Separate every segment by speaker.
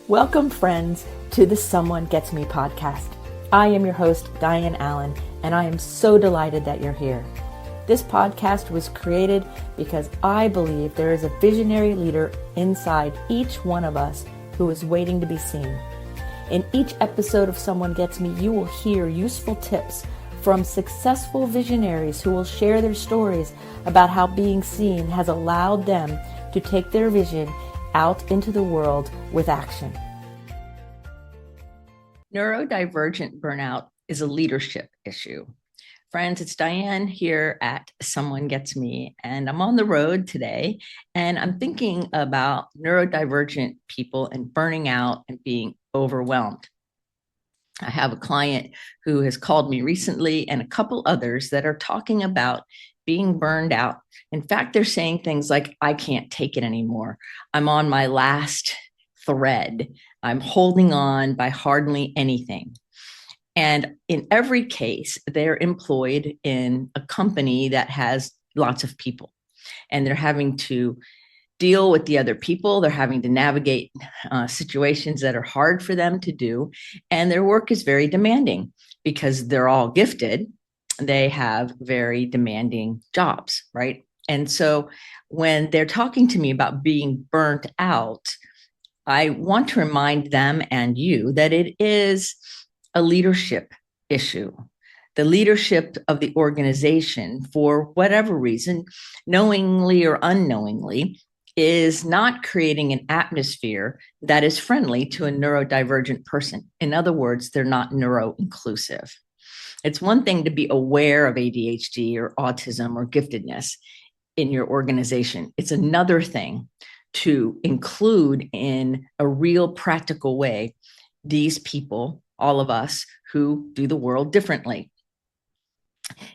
Speaker 1: Welcome, friends, to the Someone Gets Me podcast. I am your host, Dianne A, and I am so delighted that you're here. This podcast was created because I believe there is a visionary leader inside each one of us who is waiting to be seen. In each episode of Someone Gets Me, you will hear useful tips from successful visionaries who will share their stories about how being seen has allowed them to take their vision out into the world with action. Neurodivergent burnout is a leadership issue. Friends, it's Dianne here at Someone Gets Me, and I'm on the road today, and I'm thinking about neurodivergent people and burning out and being overwhelmed. I have a client who has called me recently and a couple others that are talking about being burned out. In fact, they're saying things like, I can't take it anymore. I'm on my last thread. I'm holding on by hardly anything. And in every case, they're employed in a company that has lots of people, and they're having to deal with the other people. They're having to navigate situations that are hard for them to do. And their work is very demanding because they're all gifted. They have very demanding jobs, right? And so when they're talking to me about being burnt out, I want to remind them and you that it is a leadership issue. The leadership of the organization, for whatever reason, knowingly or unknowingly, is not creating an atmosphere that is friendly to a neurodivergent person. In other words, they're not neuroinclusive. It's one thing to be aware of ADHD or autism or giftedness in your organization. It's another thing to include in a real practical way these people, all of us who do the world differently.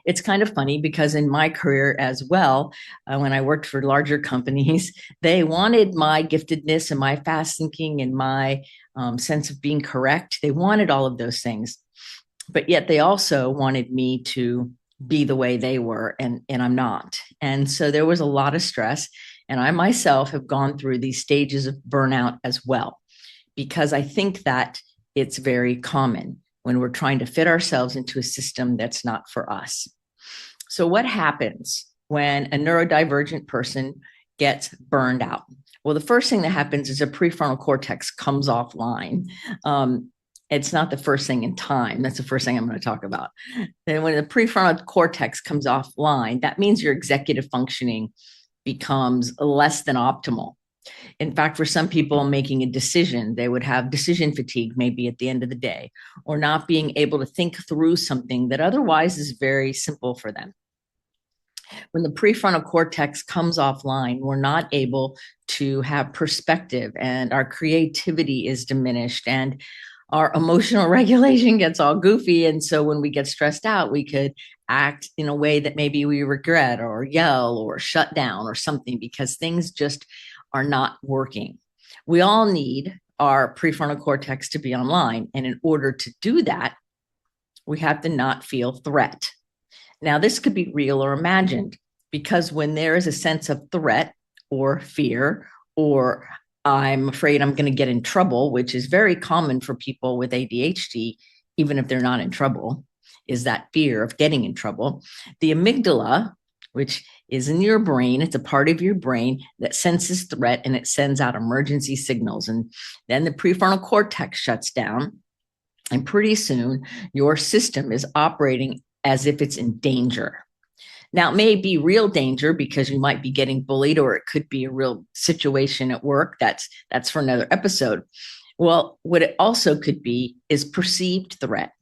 Speaker 1: It's kind of funny because in my career as well, when I worked for larger companies, they wanted my giftedness and my fast thinking and my sense of being correct. They wanted all of those things, but yet they also wanted me to be the way they were, and I'm not. And so there was a lot of stress. And I myself have gone through these stages of burnout as well, because I think that it's very common when we're trying to fit ourselves into a system that's not for us. So what happens when a neurodivergent person gets burned out? Well, the first thing that happens is a prefrontal cortex comes offline. It's not the first thing in time. That's the first thing I'm going to talk about. And when the prefrontal cortex comes offline, that means your executive functioning becomes less than optimal. In fact, for some people making a decision, they would have decision fatigue maybe at the end of the day, or not being able to think through something that otherwise is very simple for them. When the prefrontal cortex comes offline, we're not able to have perspective, and our creativity is diminished, and our emotional regulation gets all goofy. And so when we get stressed out, we could act in a way that maybe we regret, or yell, or shut down, or something, because things just are not working. We all need our prefrontal cortex to be online. And in order to do that, we have to not feel threat. Now, this could be real or imagined, because when there is a sense of threat or fear, or I'm afraid I'm going to get in trouble, which is very common for people with ADHD, even if they're not in trouble, is that fear of getting in trouble. The amygdala, which is in your brain, it's a part of your brain that senses threat, and it sends out emergency signals. And then the prefrontal cortex shuts down, and pretty soon your system is operating as if it's in danger. Now, it may be real danger because you might be getting bullied, or it could be a real situation at work. That's for another episode. Well, what it also could be is perceived threat,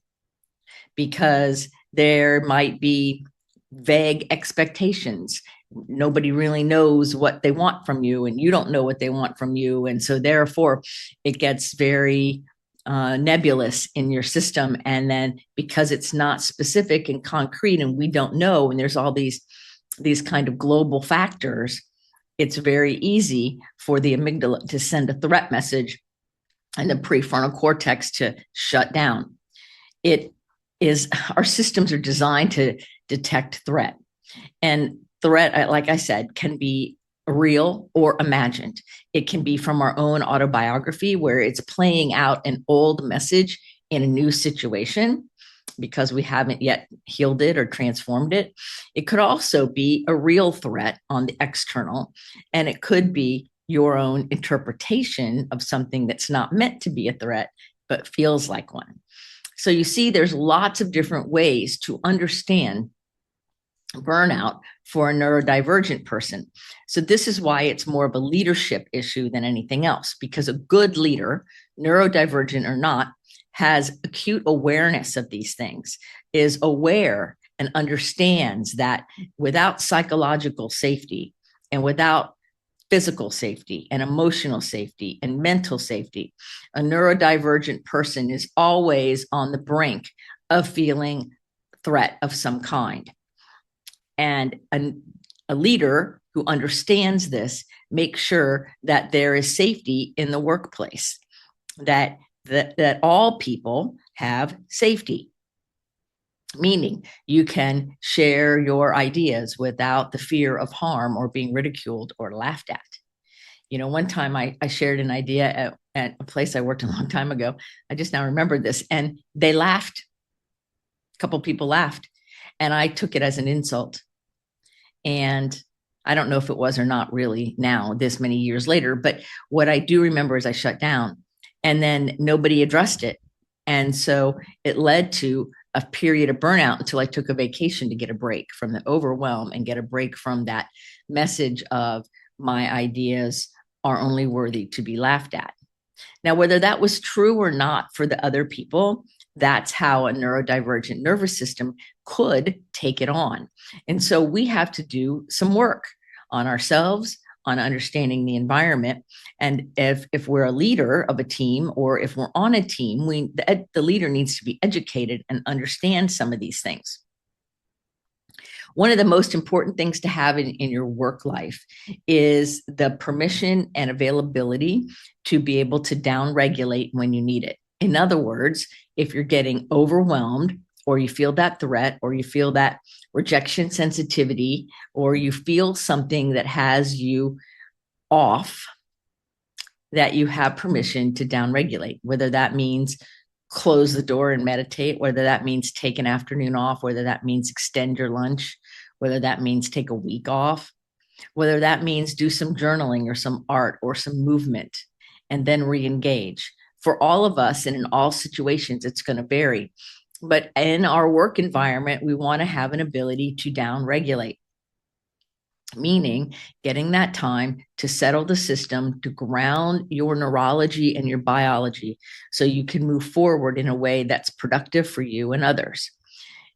Speaker 1: because there might be vague expectations. Nobody really knows what they want from you, and you don't know what they want from you. And so therefore, it gets very nebulous in your system. And then because it's not specific and concrete, and we don't know, and there's all these kind of global factors, it's very easy for the amygdala to send a threat message and the prefrontal cortex to shut down. Our systems are designed to detect threat. And threat, like I said, can be real or imagined. It can be from our own autobiography where it's playing out an old message in a new situation because we haven't yet healed it or transformed it. It could also be a real threat on the external, and it could be your own interpretation of something that's not meant to be a threat, but feels like one. So you see, there's lots of different ways to understand burnout for a neurodivergent person. So this is why it's more of a leadership issue than anything else, because a good leader, neurodivergent or not, has acute awareness of these things, is aware and understands that without psychological safety and without physical safety and emotional safety and mental safety, a neurodivergent person is always on the brink of feeling threat of some kind. And a leader who understands this makes sure that there is safety in the workplace, that all people have safety, meaning you can share your ideas without the fear of harm or being ridiculed or laughed at. You know, one time I shared an idea at a place I worked a long time ago. I just now remembered this, and they laughed. A couple people laughed, and I took it as an insult. And I don't know if it was or not really now, this many years later, but what I do remember is I shut down and then nobody addressed it. And so it led to a period of burnout until I took a vacation to get a break from the overwhelm and get a break from that message of my ideas are only worthy to be laughed at. Now, whether that was true or not for the other people, that's how a neurodivergent nervous system could take it on. And so we have to do some work on ourselves, on understanding the environment. And if we're a leader of a team, or if we're on a team, the leader needs to be educated and understand some of these things. One of the most important things to have in your work life is the permission and availability to be able to downregulate when you need it. In other words, if you're getting overwhelmed, or you feel that threat, or you feel that rejection sensitivity, or you feel something that has you off, that you have permission to downregulate, whether that means close the door and meditate, whether that means take an afternoon off, whether that means extend your lunch, whether that means take a week off, whether that means do some journaling or some art or some movement and then re-engage. For all of us and in all situations, it's going to vary. But in our work environment, we want to have an ability to downregulate, meaning getting that time to settle the system, to ground your neurology and your biology so you can move forward in a way that's productive for you and others.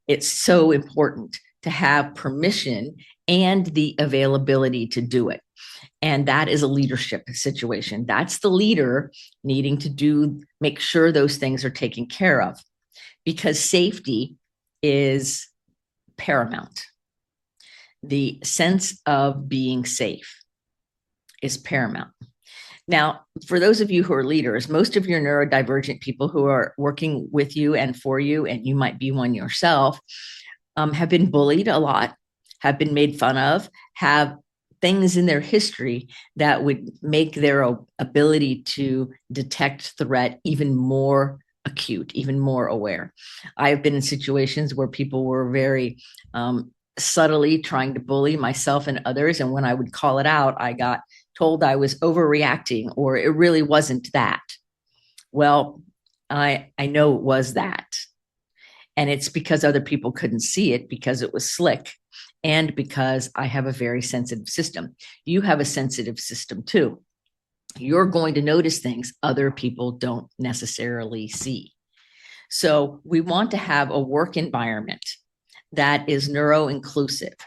Speaker 1: It's so important to have permission and the availability to do it. And that is a leadership situation. That's the leader needing to make sure those things are taken care of, because safety is paramount. The sense of being safe is paramount. Now, for those of you who are leaders, most of your neurodivergent people who are working with you and for you, and you might be one yourself, have been bullied a lot, have been made fun of, have things in their history that would make their ability to detect threat even more acute, even more aware. I have been in situations where people were very subtly trying to bully myself and others. And when I would call it out, I got told I was overreacting, or it really wasn't that. Well, I know it was that. And it's because other people couldn't see it, because it was slick, and because I have a very sensitive system. You have a sensitive system too. You're going to notice things other people don't necessarily see. So we want to have a work environment that is neuroinclusive,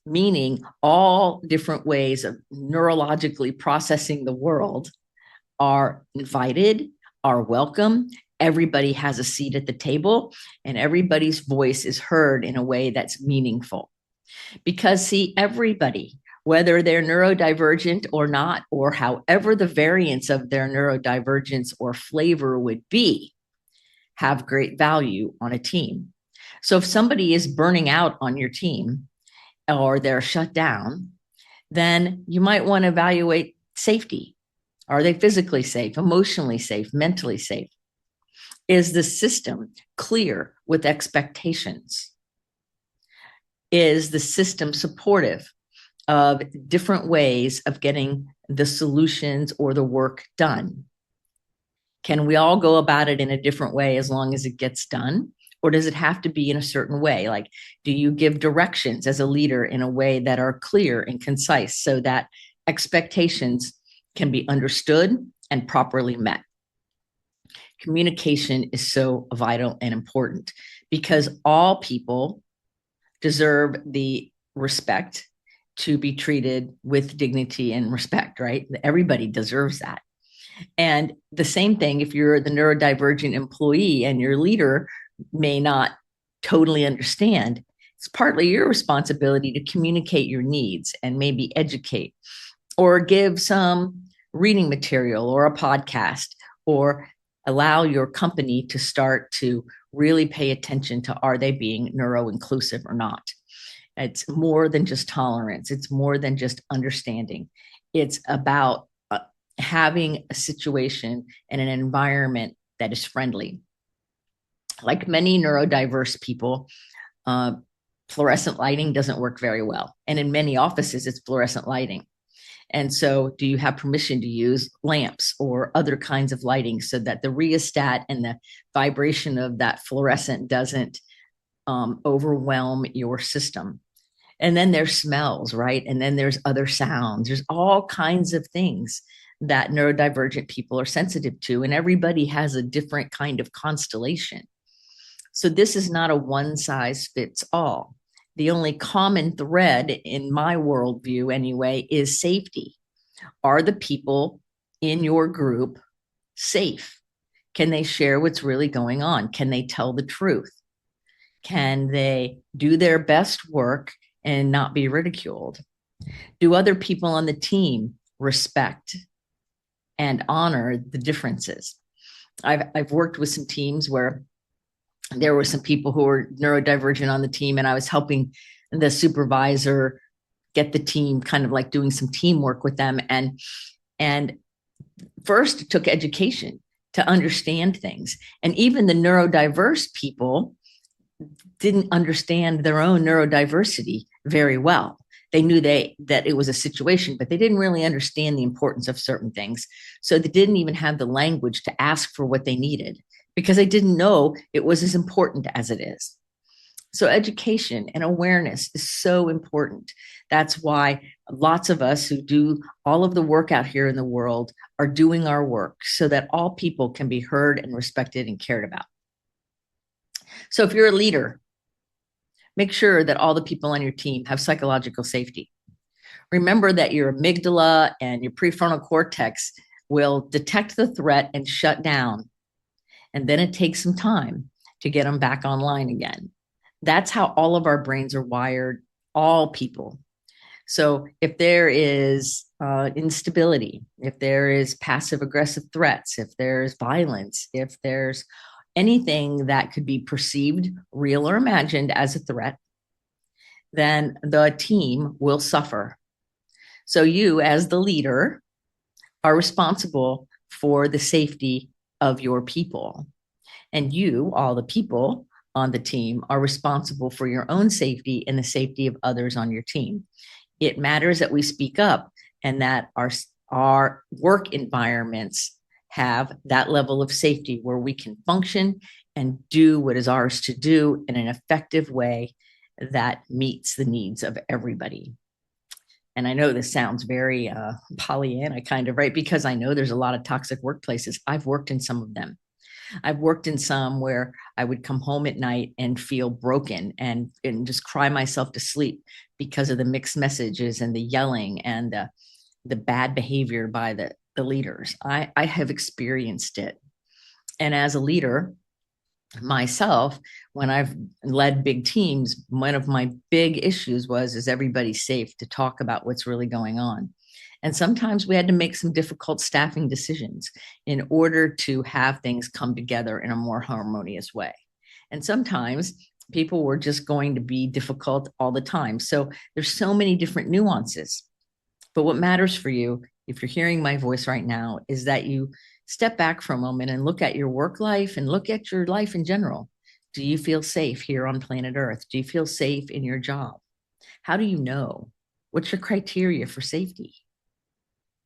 Speaker 1: meaning all different ways of neurologically processing the world are invited, are welcome. Everybody has a seat at the table, and everybody's voice is heard in a way that's meaningful. Because, see, everybody, whether they're neurodivergent or not, or however the variance of their neurodivergence or flavor would be, have great value on a team. So if somebody is burning out on your team, or they're shut down, then you might want to evaluate safety. Are they physically safe, emotionally safe, mentally safe? Is the system clear with expectations? Is the system supportive of different ways of getting the solutions or the work done? Can we all go about it in a different way as long as it gets done? Or does it have to be in a certain way? Like, do you give directions as a leader in a way that are clear and concise so that expectations can be understood and properly met? Communication is so vital and important because all people deserve the respect to be treated with dignity and respect, right? Everybody deserves that. And the same thing if you're the neurodivergent employee and your leader may not totally understand, it's partly your responsibility to communicate your needs and maybe educate or give some reading material or a podcast or allow your company to start to really pay attention to, are they being neuroinclusive or not? It's more than just tolerance. It's more than just understanding. It's about having a situation and an environment that is friendly. Like many neurodiverse people, fluorescent lighting doesn't work very well. And in many offices, it's fluorescent lighting. And so, do you have permission to use lamps or other kinds of lighting so that the rheostat and the vibration of that fluorescent doesn't overwhelm your system? And then there's smells, right? And then there's other sounds. There's all kinds of things that neurodivergent people are sensitive to, and everybody has a different kind of constellation. So this is not a one size fits all. The only common thread in my worldview, anyway, is safety. Are the people in your group safe? Can they share what's really going on? Can they tell the truth? Can they do their best work and not be ridiculed? Do other people on the team respect and honor the differences? I've worked with some teams where there were some people who were neurodivergent on the team, and I was helping the supervisor get the team kind of like doing some teamwork with them. And first it took education to understand things. And even the neurodiverse people didn't understand their own neurodiversity very well. They knew that it was a situation, but they didn't really understand the importance of certain things. So they didn't even have the language to ask for what they needed because they didn't know it was as important as it is. So education and awareness is so important. That's why lots of us who do all of the work out here in the world are doing our work so that all people can be heard and respected and cared about. So if you're a leader, make sure that all the people on your team have psychological safety. Remember that your amygdala and your prefrontal cortex will detect the threat and shut down. And then it takes some time to get them back online again. That's how all of our brains are wired, all people. So if there is instability, if there is passive aggressive threats, if there's violence, if there's anything that could be perceived, real or imagined as a threat, then the team will suffer. So you, as the leader, are responsible for the safety of your people. And you, all the people on the team, are responsible for your own safety and the safety of others on your team. It matters that we speak up and that our work environments have that level of safety where we can function and do what is ours to do in an effective way that meets the needs of everybody. And I know this sounds very Pollyanna kind of, right? Because I know there's a lot of toxic workplaces. I've worked in some of them. I've worked in some where I would come home at night and feel broken and just cry myself to sleep because of the mixed messages and the yelling and the bad behavior by the leaders. I have experienced it. And as a leader myself, when I've led big teams, one of my big issues was, is everybody safe to talk about what's really going on? And sometimes we had to make some difficult staffing decisions in order to have things come together in a more harmonious way. And sometimes people were just going to be difficult all the time. So there's so many different nuances. But what matters for you, if you're hearing my voice right now, is that you step back for a moment and look at your work life and look at your life in general. Do you feel safe here on planet Earth? Do you feel safe in your job? How do you know? What's your criteria for safety?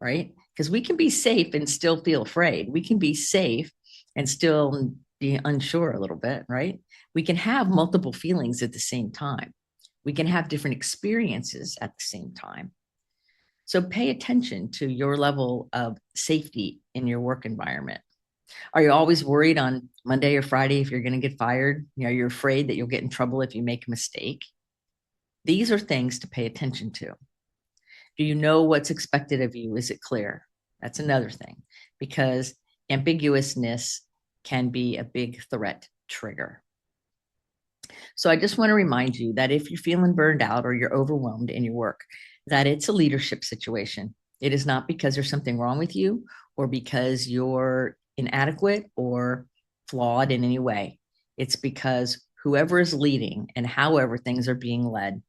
Speaker 1: Right? Because we can be safe and still feel afraid. We can be safe and still be unsure a little bit, right? We can have multiple feelings at the same time. We can have different experiences at the same time. So pay attention to your level of safety in your work environment. Are you always worried on Monday or Friday if you're going to get fired? You're afraid that you'll get in trouble if you make a mistake. These are things to pay attention to. Do you know what's expected of you? Is it clear? That's another thing, because ambiguousness can be a big threat trigger. So I just want to remind you that if you're feeling burned out or you're overwhelmed in your work, that it's a leadership situation. It is not because there's something wrong with you or because you're inadequate or flawed in any way. It's because whoever is leading and however things are being led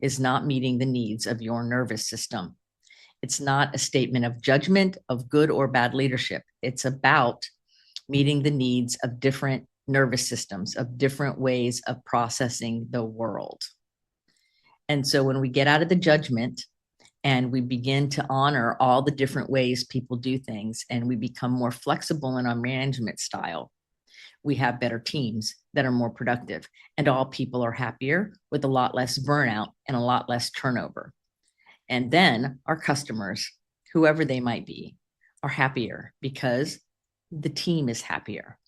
Speaker 1: is not meeting the needs of your nervous system. It's not a statement of judgment of good or bad leadership. It's about meeting the needs of different nervous systems, of different ways of processing the world. And so when we get out of the judgment and we begin to honor all the different ways people do things, and we become more flexible in our management style, we have better teams that are more productive, and all people are happier with a lot less burnout and a lot less turnover. And then our customers, whoever they might be, are happier because the team is happier.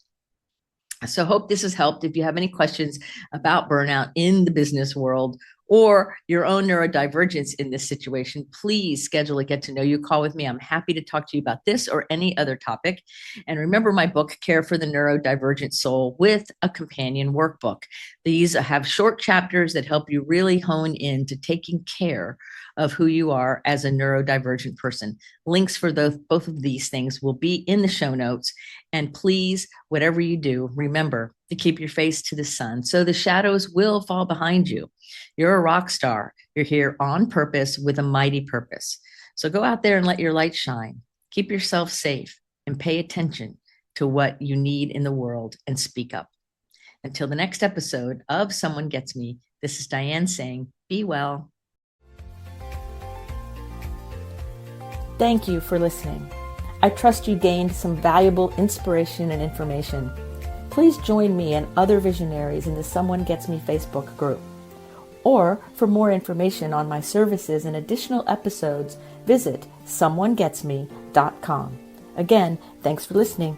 Speaker 1: So hope this has helped. If you have any questions about burnout in the business world or your own neurodivergence in this situation, please schedule a get to know you call with me. I'm happy to talk to you about this or any other topic. And remember my book, Care for the Neurodivergent Soul, with a companion workbook. These have short chapters that help you really hone in to taking care of who you are as a neurodivergent person. Links for both of these things will be in the show notes. And please, whatever you do, remember to keep your face to the sun so the shadows will fall behind you. You're a rock star. You're here on purpose with a mighty purpose. So go out there and let your light shine. Keep yourself safe and pay attention to what you need in the world and speak up. Until the next episode of Someone Gets Me, this is Dianne saying, be well.
Speaker 2: Thank you for listening. I trust you gained some valuable inspiration and information. Please join me and other visionaries in the Someone Gets Me Facebook group. Or for more information on my services and additional episodes, visit someonegetsme.com. Again, thanks for listening.